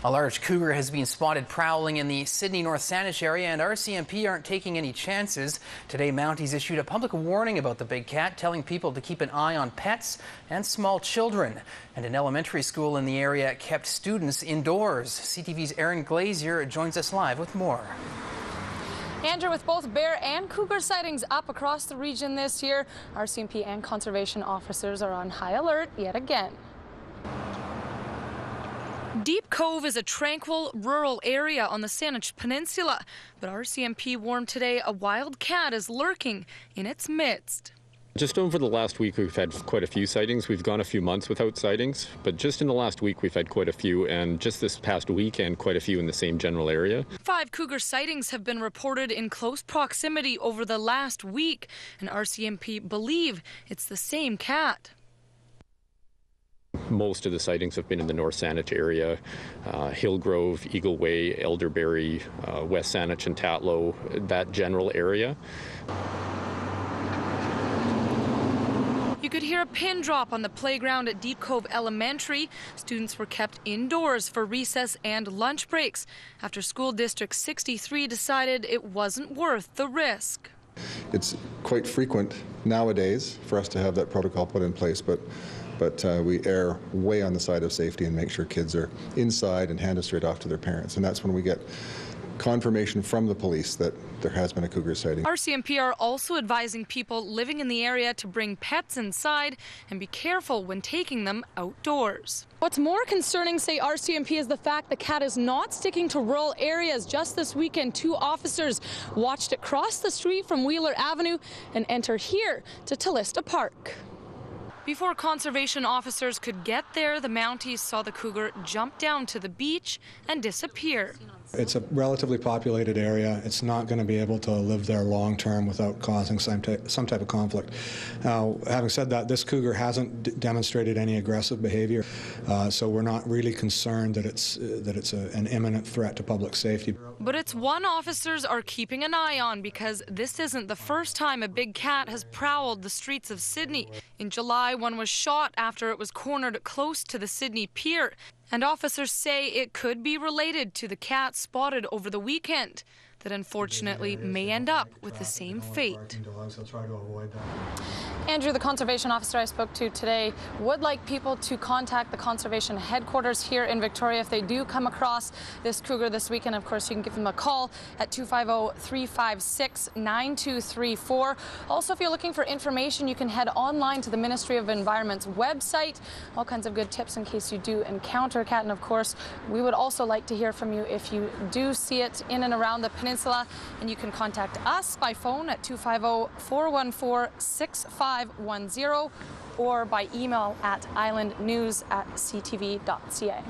A large cougar has been spotted prowling in the Sidney North Saanich area, and RCMP aren't taking any chances. Today, Mounties issued a public warning about the big cat, telling people to keep an eye on pets and small children. And an elementary school in the area kept students indoors. CTV's Aaron Glazier joins us live with more. Andrew, with both bear and cougar sightings up across the region this year, RCMP and conservation officers are on high alert yet again. Deep Cove is a tranquil, rural area on the Saanich Peninsula, but RCMP warned today a wild cat is lurking in its midst. Just over the last week, we've had quite a few sightings. We've gone a few months without sightings, but just in the last week, we've had quite a few, and just this past weekend, quite a few in the same general area. 5 cougar sightings have been reported in close proximity over the last week, and RCMP believe it's the same cat. Most of the sightings have been in the North Saanich area, Hillgrove, Eagle Way, Elderberry, West Saanich and Tatlow, that general area. You could hear a pin drop on the playground at Deep Cove Elementary. Students were kept indoors for recess and lunch breaks after School District 63 decided it wasn't worth the risk. It's quite frequent nowadays for us to have that protocol put in place, but we err way on the side of safety and make sure kids are inside and handed straight off to their parents. And that's when we get confirmation from the police that there has been a cougar sighting. RCMP are also advising people living in the area to bring pets inside and be careful when taking them outdoors. What's more concerning, say RCMP, is the fact the cat is not sticking to rural areas. Just this weekend, 2 officers watched it cross the street from Wheeler Avenue and enter here to Tulista Park. Before conservation officers could get there, the Mounties saw the cougar jump down to the beach and disappear. It's a relatively populated area. It's not going to be able to live there long term without causing some type of conflict. Now, having said that, this cougar hasn't demonstrated any aggressive behavior, so we're not really concerned that it's an imminent threat to public safety. But it's one officers are keeping an eye on, because this isn't the first time a big cat has prowled the streets of Sidney. In July, one was shot after it was cornered close to the Sidney Pier. And officers say it could be related to the cat spotted over the weekend that unfortunately may end up with the same fate. Andrew, the conservation officer I spoke to today, would like people to contact the conservation headquarters here in Victoria if they do come across this cougar this weekend. Of course, you can give them a call at 250-356-9234. Also, if you're looking for information, you can head online to the Ministry of Environment's website. All kinds of good tips in case you do encounter a cat. And of course, we would also like to hear from you if you do see it in and around the peninsula, and you can contact us by phone at 250-414-6510 or by email at islandnews@ctv.ca.